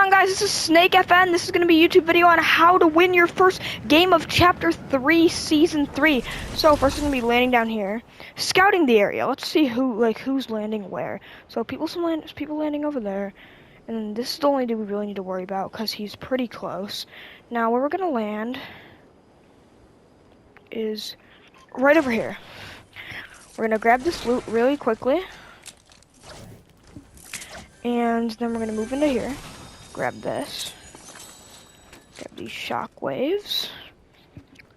on, guys? This is Snake FN. This is going to be a YouTube video on how to win your first game of Chapter 3, Season 3. So first, we're going to be landing down here, scouting the area. Let's see who's landing where. So people landing over there, and this is the only dude we really need to worry about because he's pretty close. Now, where we're going to land is right over here. We're going to grab this loot really quickly, and then we're going to move into here. Grab this. Grab these shockwaves.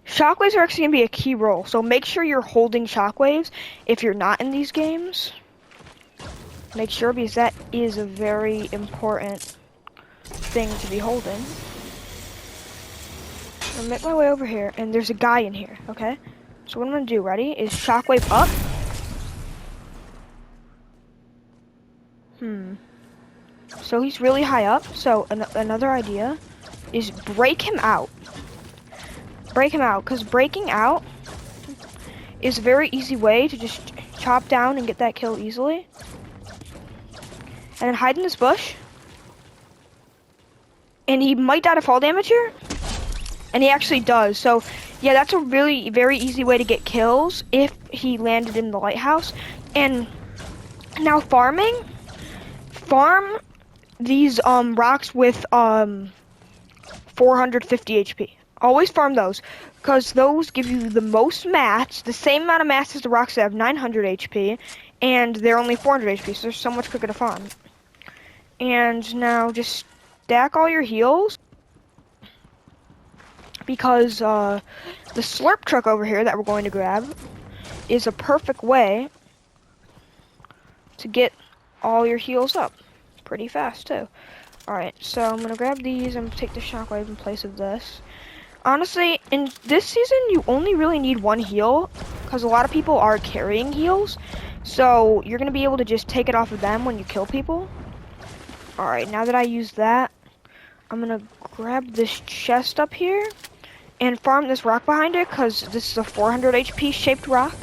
Shockwaves are actually going to be a key role, so make sure you're holding shockwaves if you're not in these games. Make sure, because that is a very important thing to be holding. I'll make my way over here, and there's a guy in here, okay? So what I'm going to do, ready, is shockwave up. So he's really high up, so another idea is break him out. Break him out, because breaking out is a very easy way to just chop down and get that kill easily. And then hide in this bush. And he might die to fall damage here. And he actually does. So, yeah, that's a really very easy way to get kills if he landed in the lighthouse. And now farm these rocks with 450 HP. Always farm those, because those give you the most mats, the same amount of mats as the rocks that have 900 HP, and they're only 400 HP, so they're so much quicker to farm. And now just stack all your heals, because the slurp truck over here that we're going to grab is a perfect way to get all your heals up. Pretty fast too. Alright, so I'm gonna grab these and take the shockwave in place of this. Honestly, in this season you only really need one heal, because a lot of people are carrying heals, so you're gonna be able to just take it off of them when you kill people. Alright, now that I use that, I'm gonna grab this chest up here and farm this rock behind it, because this is a 400 HP shaped rock.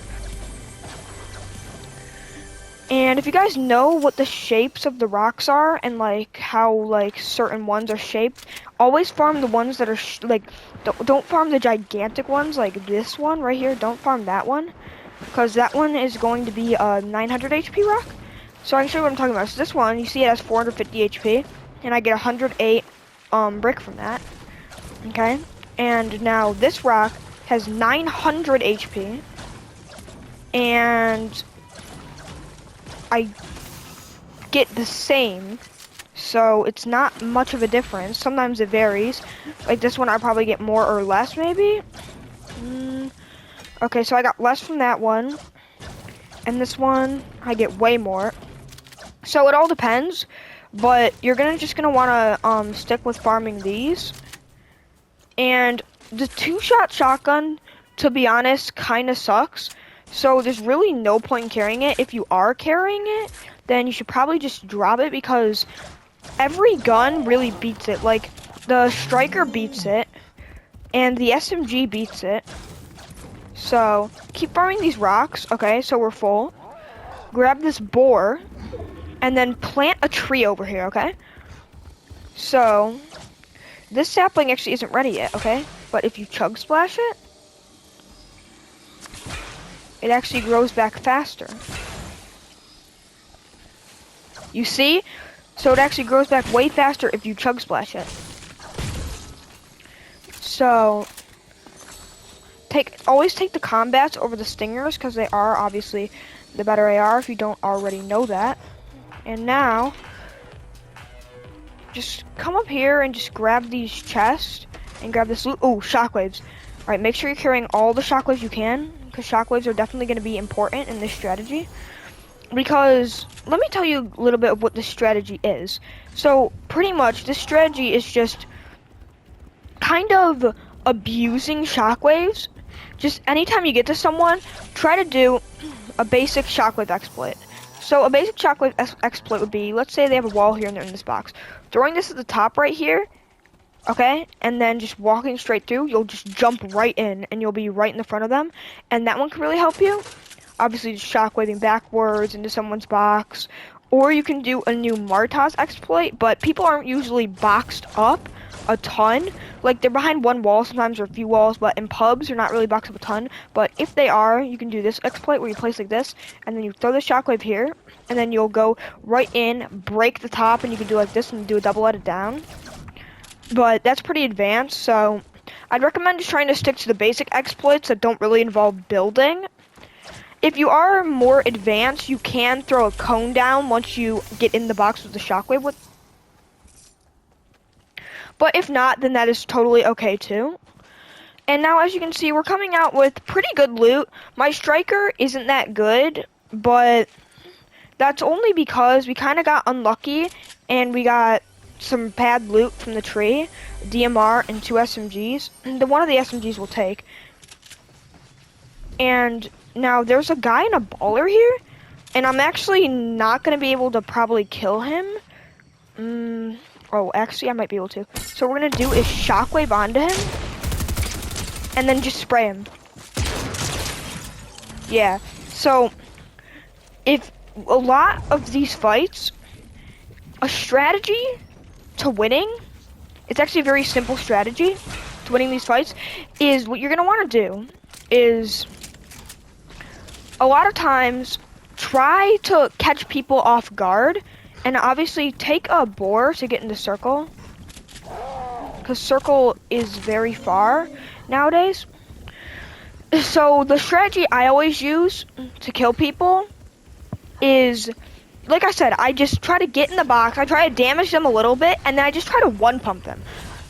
And if you guys know what the shapes of the rocks are and like how like certain ones are shaped, always farm the ones that are don't farm the gigantic ones like this one right here. Don't farm that one, because that one is going to be a 900 HP rock. So I can show you what I'm talking about. So this one, you see it has 450 HP, and I get 108 brick from that. Okay, and now this rock has 900 HP, and I get the same, so it's not much of a difference. Sometimes it varies. Like this one, I probably get more or less, maybe. Okay, so I got less from that one, and this one I get way more. So it all depends, but you're just gonna wanna stick with farming these. And the two-shot shotgun, to be honest, kind of sucks. So there's really no point in carrying it. If you are carrying it, then you should probably just drop it, because every gun really beats it. Like, the Striker beats it, and the SMG beats it. So, keep farming these rocks. Okay, so we're full. Grab this boar, and then plant a tree over here, okay? So, this sapling actually isn't ready yet, okay? But if you chug splash it, it actually grows back faster. You see? So it actually grows back way faster if you chug splash it. So always take the combats over the stingers, because they are obviously the better AR if you don't already know that. And now just come up here and just grab these chests and grab this loot. Oh, shockwaves. Alright, make sure you're carrying all the shockwaves you can, because shockwaves are definitely going to be important in this strategy. Because, let me tell you a little bit of what this strategy is. So, pretty much, this strategy is just kind of abusing shockwaves. Just anytime you get to someone, try to do a basic shockwave exploit. So, a basic shockwave exploit would be, let's say they have a wall here and they're in this box. Throwing this at the top right here, okay, and then just walking straight through, you'll just jump right in, and you'll be right in the front of them, and that one can really help you. Obviously, just shockwaving backwards into someone's box, or you can do a new Martaz exploit, but people aren't usually boxed up a ton. Like, they're behind one wall sometimes, or a few walls, but in pubs, they're not really boxed up a ton. But if they are, you can do this exploit where you place like this, and then you throw the shockwave here, and then you'll go right in, break the top, and you can do like this and do a double edit down. But that's pretty advanced, so I'd recommend just trying to stick to the basic exploits that don't really involve building. If you are more advanced, you can throw a cone down once you get in the box with the shockwave. But if not, then that is totally okay too. And now, as you can see, we're coming out with pretty good loot. My striker isn't that good, but that's only because we kind of got unlucky and we got some bad loot from the tree, DMR and 2 SMGs. The one of the SMGs we'll take. And now there's a guy in a baller here, and I'm actually not going to be able to probably kill him. Oh, actually I might be able to. So what we're going to do is shockwave onto him, and then just spray him. Yeah, so if a lot of these fights, a strategy to winning, it's actually a very simple strategy to winning these fights, is what you're going to want to do is a lot of times try to catch people off guard, and obviously take a boar to get into circle, because circle is very far nowadays. So the strategy I always use to kill people is, like I said, I just try to get in the box, I try to damage them a little bit, and then I just try to one pump them.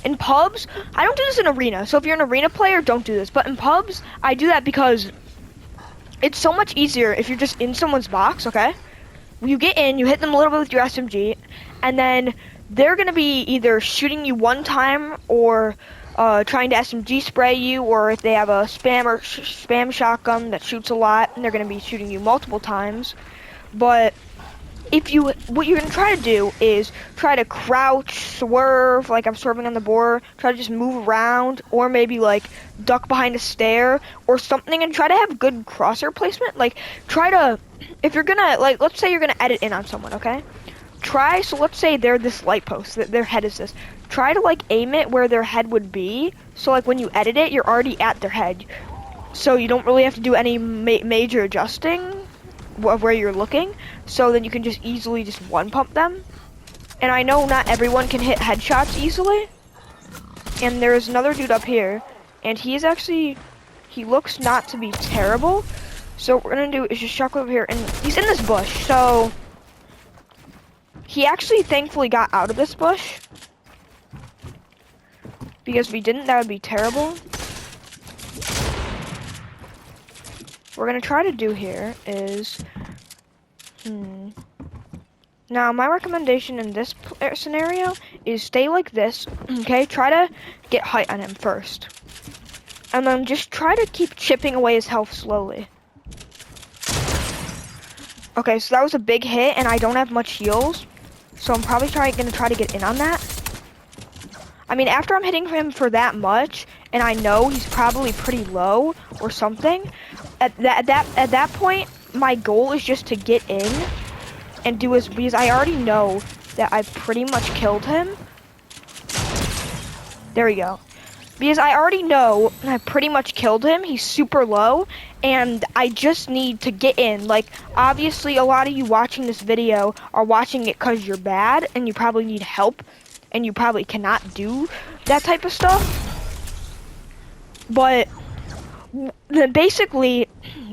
In pubs, I don't do this in arena, so if you're an arena player, don't do this. But in pubs, I do that because it's so much easier if you're just in someone's box, okay? You get in, you hit them a little bit with your SMG, and then they're gonna be either shooting you one time or trying to SMG spray you, or if they have a spam shotgun that shoots a lot, and they're gonna be shooting you multiple times. But what you're gonna try to do is try to crouch, swerve, like I'm swerving on the board, try to just move around, or maybe like duck behind a stair or something, and try to have good crosshair placement. Like, try to, if you're gonna, like, let's say you're gonna edit in on someone, okay? So let's say they're this light post, their head is this. Try to like aim it where their head would be, so like when you edit it, you're already at their head. So you don't really have to do any major adjusting of where you're looking, so then you can just easily just one pump them. And I know not everyone can hit headshots easily, and there's another dude up here, and he looks not to be terrible. So what we're gonna do is just shockwave over here, and he's in this bush, so he actually thankfully got out of this bush, because if he didn't, that would be terrible. What we're gonna try to do here is, now my recommendation in this scenario is stay like this, okay? Try to get height on him first, and then just try to keep chipping away his health slowly. Okay, so that was a big hit, and I don't have much heals, so I'm probably gonna try to get in on that. I mean, after I'm hitting him for that much, and I know he's probably pretty low or something, at that point, my goal is just to get in and do his, because I already know that I've pretty much killed him. There we go. Because I already know I pretty much killed him. He's super low, and I just need to get in. Like, obviously, a lot of you watching this video are watching it because you're bad, and you probably need help, and you probably cannot do that type of stuff. But basically,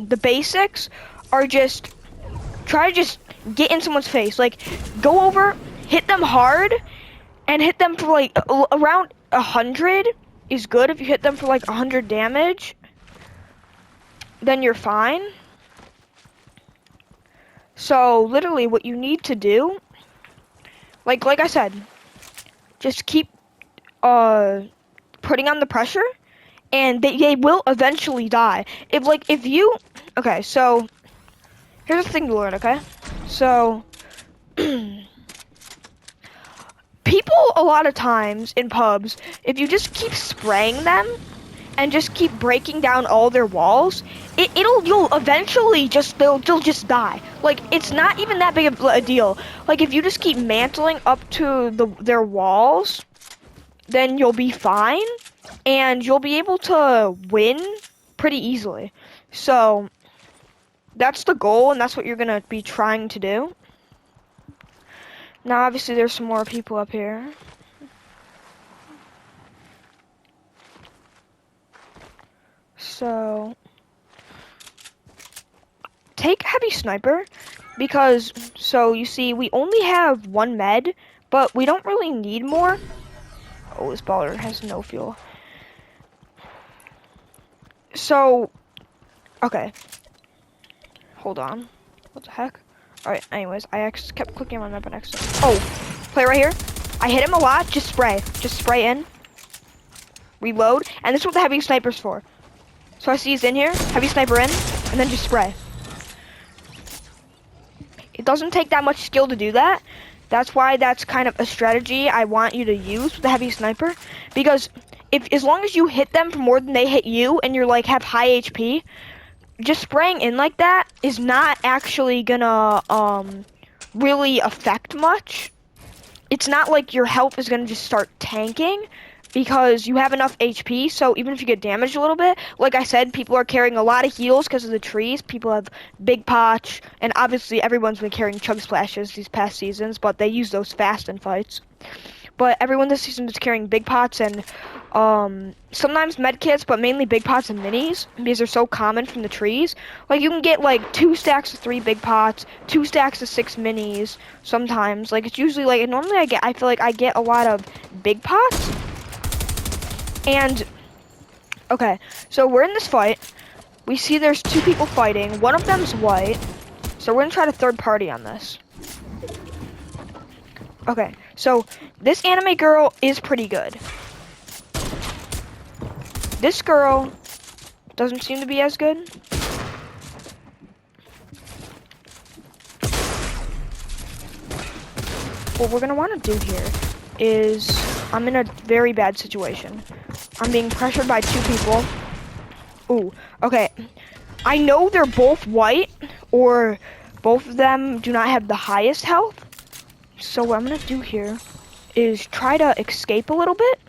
the basics are just try to just get in someone's face. Like, go over, hit them hard, and hit them for like around 100 is good. If you hit them for like 100 damage, then you're fine. So literally what you need to do, like I said, just keep putting on the pressure, and they will eventually die. Okay, so here's the thing to learn, okay? So people a lot of times in pubs, if you just keep spraying them, and just keep breaking down all their walls, you'll eventually they'll just die. Like, it's not even that big of a deal. Like, if you just keep mantling up to their walls, then you'll be fine, and you'll be able to win pretty easily. So, that's the goal, and that's what you're gonna be trying to do. Now, obviously, there's some more people up here. So, take heavy sniper, because, so you see, we only have 1 med, but we don't really need more. Oh, this baller has no fuel. So, okay. Hold on. What the heck? Alright, anyways, I kept clicking on my map on accident. Oh, play right here. I hit him a lot. Just spray. Just spray in. Reload. And this is what the heavy sniper's for. So I see he's in here. Heavy sniper in. And then just spray. It doesn't take that much skill to do that. That's why that's kind of a strategy I want you to use with the heavy sniper. Because as long as you hit them for more than they hit you and you're like have high HP, just spraying in like that is not actually gonna really affect much. It's not like your health is gonna just start tanking because you have enough HP, so even if you get damaged a little bit, like I said, people are carrying a lot of heals because of the trees. People have Big Potch, and obviously everyone's been carrying Chug Splashes these past seasons, but they use those fast in fights. But everyone this season is carrying Big Pots and sometimes med kits, but mainly Big Pots and minis because they're so common from the trees. Like, you can get like 2 stacks of 3 Big Pots, 2 stacks of 6 minis sometimes. Like, it's usually like, normally I feel like I get a lot of Big Pots. And, okay, so we're in this fight. We see there's 2 people fighting. One of them's white. So we're gonna try to third party on this. Okay, so this anime girl is pretty good. This girl doesn't seem to be as good. What we're gonna want to do here is, I'm in a very bad situation. I'm being pressured by 2 people. Ooh, okay. I know they're both white, or both of them do not have the highest health. So what I'm gonna do here is try to escape a little bit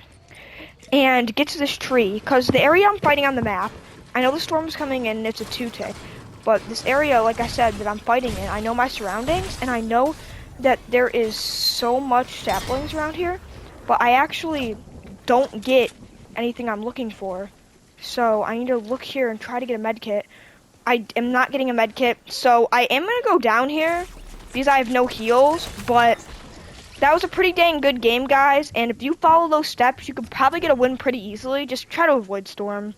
and get to this tree, because the area I'm fighting on the map, I know the storm's coming in, it's a 2-tick, but this area, like I said, that I'm fighting in, I know my surroundings, and I know that there is so much saplings around here, but I actually don't get anything I'm looking for. So I need to look here and try to get a med kit. I am not getting a med kit, so I am gonna go down here because I have no heals, but that was a pretty dang good game, guys, and if you follow those steps, you could probably get a win pretty easily. Just try to avoid storm.